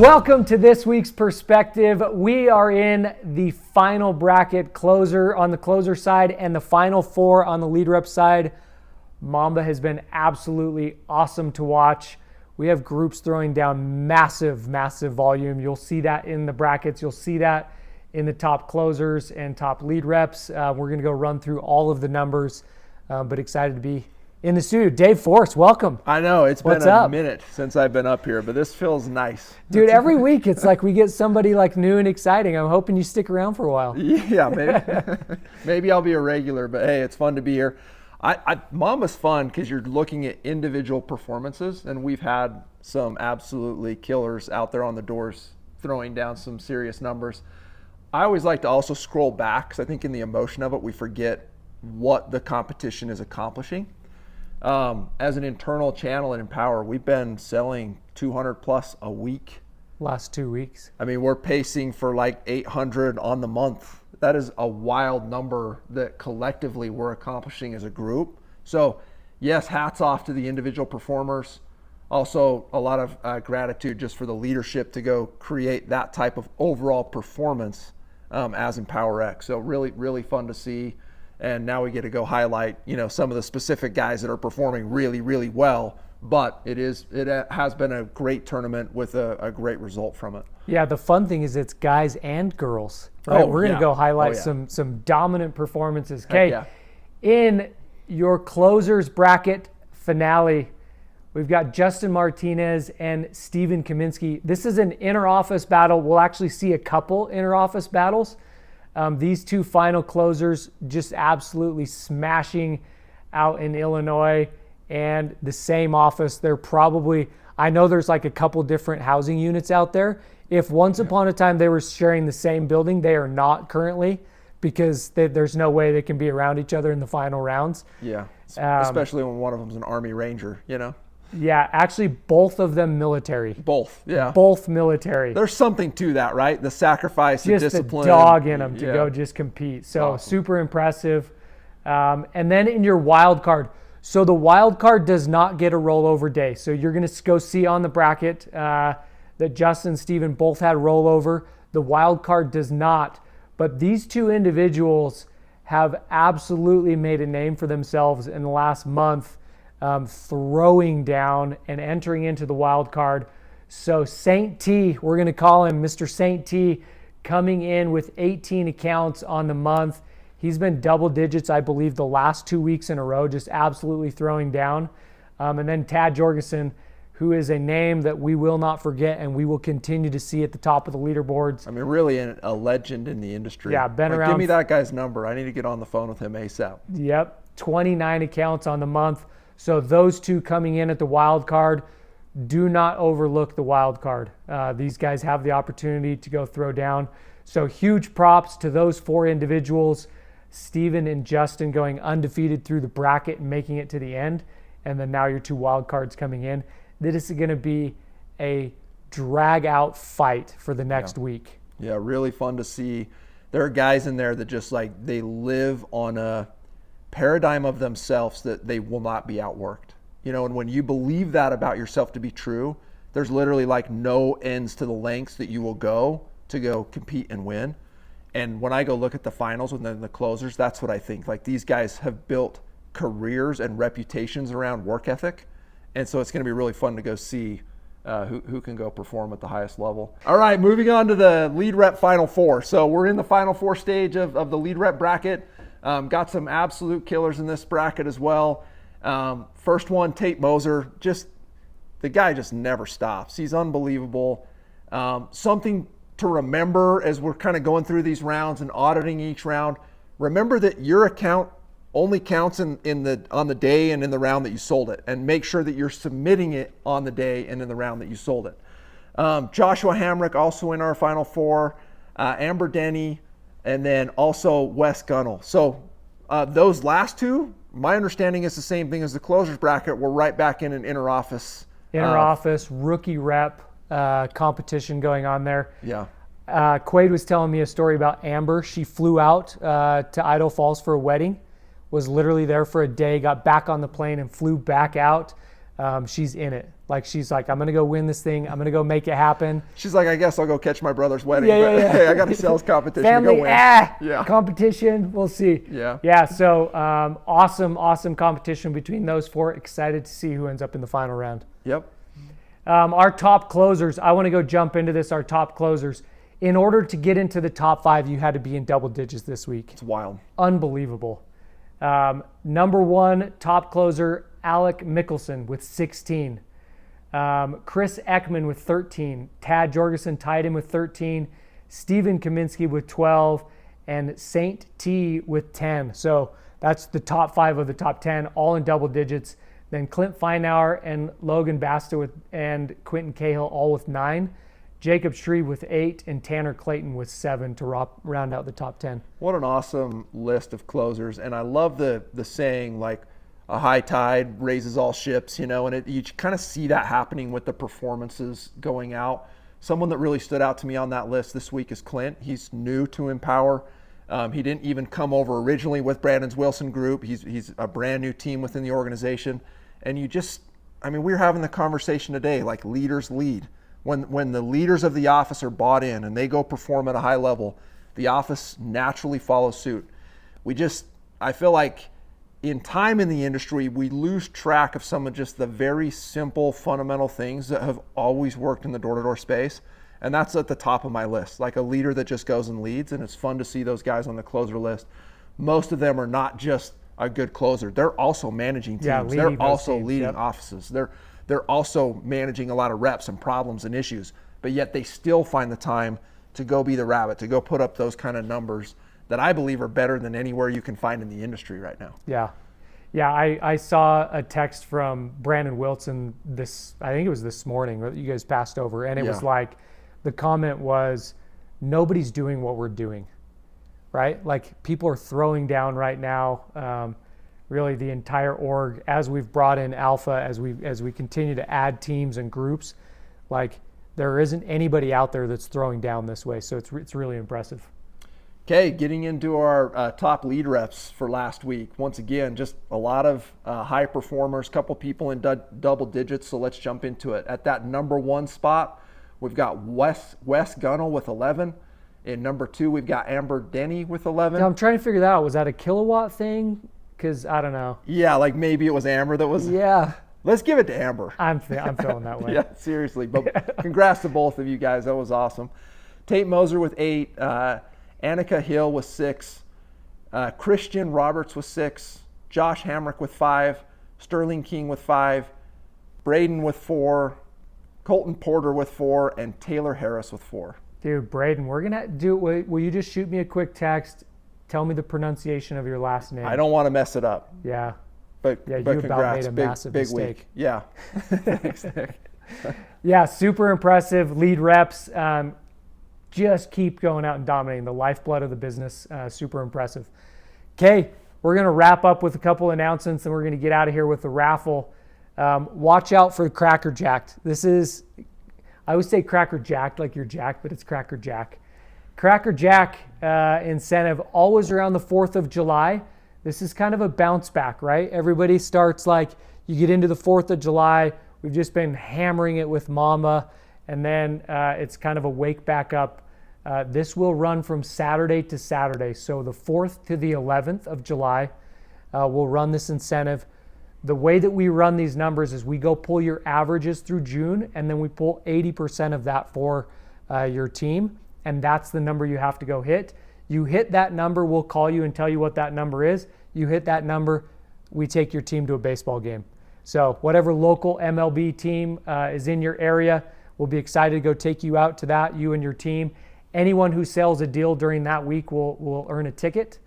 Welcome to this week's Perspective. We are in the final bracket closer on the closer side and the final four on the lead rep side. Mamba has been absolutely awesome to watch. We have groups throwing down massive volume. You'll see that in the brackets. You'll see that in the top closers and top lead reps. We're going to go run through all of the numbers, but excited to be in the studio. Dave Force, welcome. I know, it's been a minute since I've been up here, but this feels nice. Dude, every week it's like we get somebody like new and exciting. I'm hoping you stick around for a while. Yeah, maybe. Maybe I'll be a regular, but hey, it's fun to be here. Mamba's fun because you're looking at individual performances, and we've had some absolutely killers out there on the doors throwing down some serious numbers. I always like to also scroll back because I think in the emotion of it, we forget what the competition is accomplishing. As an internal channel at Empower, we've been selling 200 plus a week. Last 2 weeks. I mean, we're pacing for like 800 on the month. That is a wild number that collectively we're accomplishing as a group. So yes, hats off to the individual performers. Also a lot of gratitude just for the leadership to go create that type of overall performance as Empower X. So really fun to see. And now we get to go highlight, some of the specific guys that are performing really well. But it has been a great tournament with a great result from it. Yeah, the fun thing is it's guys and girls. Right? We're going to go highlight some dominant performances. Okay, in your closers bracket finale, we've got Justin Martinez and Steven Kaminsky. This is an inter-office battle. We'll actually see a couple inter-office battles. These two final closers just absolutely smashing out in Illinois and the same office. They're probably, I know there's like a couple different housing units out there. If once upon a time they were sharing the same building, they are not currently because there's no way they can be around each other in the final rounds. Yeah, especially when one of them's an Army Ranger, Yeah, actually both of them military. Both, yeah. Both military. There's something to that, right? The sacrifice, the discipline. Just a dog in them to go just compete. So awesome. Super impressive. And then in your wild card. So the wild card does not get a rollover day. So you're going to go see on the bracket that Justin and Steven both had rollover. The wild card does not. But these two individuals have absolutely made a name for themselves in the last month. Throwing down and entering into the wild card. So Saint T, we're going to call him Mr. Saint T, coming in with 18 accounts on the month. He's been double digits, I believe, the last 2 weeks in a row, just absolutely throwing down. And then Tad Jorgensen, who is a name that we will not forget and we will continue to see at the top of the leaderboards. I mean, really a legend in the industry. Yeah, been around. Give me that guy's number. I need to get on the phone with him ASAP. Yep, 29 accounts on the month. So those two coming in at the wild card, do not overlook the wild card. These guys have the opportunity to go throw down. So huge props to those four individuals, Steven and Justin going undefeated through the bracket and making it to the end. And then now your two wild cards coming in. This is going to be a drag out fight for the next week. Yeah, really fun to see. There are guys in there that just they live on a paradigm of themselves that they will not be outworked. And when you believe that about yourself to be true, there's literally no ends to the lengths that you will go to go compete and win. And when I go look at the finals and then the closers, that's what I think. These guys have built careers and reputations around work ethic. And so it's going to be really fun to go see who can go perform at the highest level. All right, moving on to the lead rep final four. So we're in the final four stage of the lead rep bracket. Got some absolute killers in this bracket as well. First one, Tate Moser. The guy just never stops. He's unbelievable. Something to remember as we're kind of going through these rounds and auditing each round. Remember that your account only counts on the day and in the round that you sold it, and make sure that you're submitting it on the day and in the round that you sold it. Joshua Hamrick also in our final four. Amber Denny. And then also Wes Gunnell. So those last two, my understanding is the same thing as the closers bracket. We're right back in an inter-office. Inter-office, rookie rep competition going on there. Yeah. Quaid was telling me a story about Amber. She flew out to Idaho Falls for a wedding, was literally there for a day, got back on the plane and flew back out. she's in it. Like, she's like, I'm going to go win this thing. I'm going to go make it happen. She's like, I guess I'll go catch my brother's wedding. Yeah. Hey, I got a sales competition Family, to go win. competition. We'll see. Yeah. So awesome competition between those four. Excited to see who ends up in the final round. Yep. Our top closers, I want to go jump into this. Our top closers. In order to get into the top 5, you had to be in double digits this week. It's wild. Unbelievable. Number 1 top closer, Alec Mickelson with 16. Chris Ekman with 13. Tad Jorgensen tied him with 13. Stephen Kaminsky with 12. And Saint T with 10. So that's the top 5 of the top 10, all in double digits. Then Clint Feinauer and Logan Basta and Quentin Cahill all with 9. Jacob Shreve with 8 and Tanner Clayton with 7 to round out the top 10. What an awesome list of closers. And I love the saying, like, a high tide raises all ships, and you kind of see that happening with the performances going out. Someone that really stood out to me on that list this week is Clint. He's new to Empower. He didn't even come over originally with Brandon's Wilson group. He's a brand new team within the organization. And we were having the conversation today, like, leaders lead. When the leaders of the office are bought in and they go perform at a high level, the office naturally follows suit. I feel like in time in the industry, we lose track of some of just the very simple, fundamental things that have always worked in the door-to-door space. And that's at the top of my list, like a leader that just goes and leads. And it's fun to see those guys on the closer list. Most of them are not just a good closer. They're also managing teams. They're also leading offices. They're also managing a lot of reps and problems and issues, but yet they still find the time to go be the rabbit, to go put up those kind of numbers that I believe are better than anywhere you can find in the industry right now. Yeah, I saw a text from Brandon Wilson I think it was this morning that you guys passed over, and it was like, the comment was, nobody's doing what we're doing, right? Like, people are throwing down right now. Really the entire org, as we've brought in Alpha, as we continue to add teams and groups, like, there isn't anybody out there that's throwing down this way. So it's really impressive. Okay, getting into our top lead reps for last week. Once again, just a lot of high performers, couple people in double digits. So let's jump into it. At that number 1 spot, we've got Wes Gunnell with 11. In number 2, we've got Amber Denny with 11. Now, I'm trying to figure that out. Was that a kilowatt thing? Because I don't know. Yeah, like maybe it was Amber that was. Yeah. Let's give it to Amber. I'm feeling that way. Yeah, seriously. But congrats to both of you guys. That was awesome. Tate Moser with 8. Annika Hill with 6. Christian Roberts with 6. Josh Hamrick with 5. Sterling King with 5. Braden with 4. Colton Porter with 4. And Taylor Harris with 4. Dude, Braden, we're going to do it. Will you just shoot me a quick text? Tell me the pronunciation of your last name. I don't want to mess it up. Yeah. But you congrats. about made a massive mistake. Week. Yeah. Thanks, Nick. Yeah, super impressive. Lead reps. Just keep going out and dominating. The lifeblood of the business. Super impressive. Okay, we're going to wrap up with a couple announcements, and we're going to get out of here with the raffle. Watch out for Cracker Jacked. This is, I always say Cracker Jacked like you're jacked, but it's Cracker Jack. Cracker Jack incentive always around the 4th of July. This is kind of a bounce back, right? Everybody starts, like, you get into the 4th of July. We've just been hammering it with Mama, and then it's kind of a wake back up. This will run from Saturday to Saturday. So the 4th to the 11th of July, we'll run this incentive. The way that we run these numbers is we go pull your averages through June, and then we pull 80% of that for your team. And that's the number you have to go hit. You hit that number, we'll call you and tell you what that number is. You hit that number, we take your team to a baseball game. So whatever local MLB team is in your area, we'll be excited to go take you out to that, you and your team. Anyone who sells a deal during that week will earn a ticket.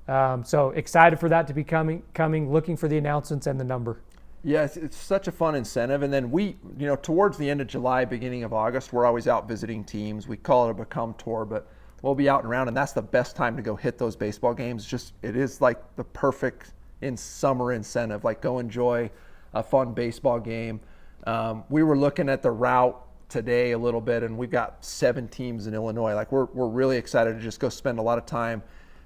So excited for that to be coming, looking for the announcements and the number. Yeah, it's such a fun incentive. And then we, towards the end of July, beginning of August, we're always out visiting teams. We call it a Become Tour, but we'll be out and around, and that's the best time to go hit those baseball games. It is like the perfect summer incentive. Like, go enjoy a fun baseball game. We were looking at the route today a little bit, and we've got 7 teams in Illinois. Like, we're really excited to just go spend a lot of time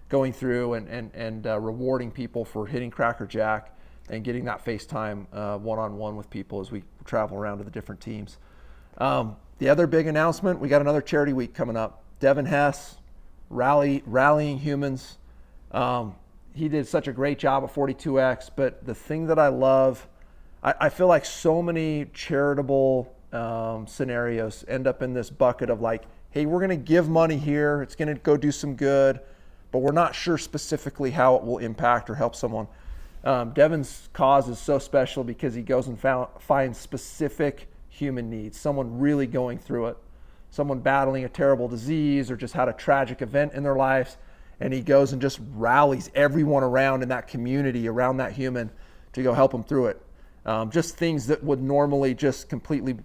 going through and rewarding people for hitting Cracker Jack. and getting that FaceTime one-on-one with people as we travel around to the different teams. The other big announcement, we got another charity week coming up. Devin Hess, Rallying Humans. He did such a great job at 42X, but the thing that I love, I feel like so many charitable scenarios end up in this bucket of like, hey, we're going to give money here. It's going to go do some good, but we're not sure specifically how it will impact or help someone. Devin's cause is so special because he goes and finds specific human needs, someone really going through it, someone battling a terrible disease or just had a tragic event in their lives, and he goes and just rallies everyone around in that community, around that human, to go help them through it. Just things that would normally just completely,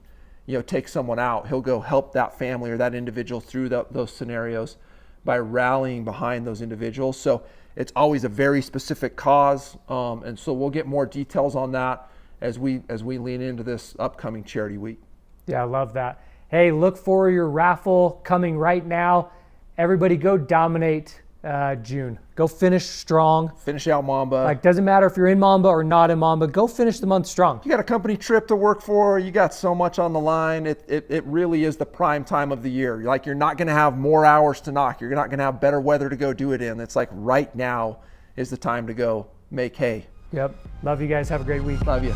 take someone out. He'll go help that family or that individual through those scenarios by rallying behind those individuals. So it's always a very specific cause, and so we'll get more details on that as we lean into this upcoming charity week. Yeah, I love that. Hey, look for your raffle coming right now. Everybody go dominate June. Go finish strong. Finish out Mamba. Like, doesn't matter if you're in Mamba or not in Mamba, go finish the month strong. You got a company trip to work for. You got so much on the line. It really is the prime time of the year. Like, you're not going to have more hours to knock. You're not going to have better weather to go do it in. It's like right now is the time to go make hay. Yep. Love you guys. Have a great week. Love you.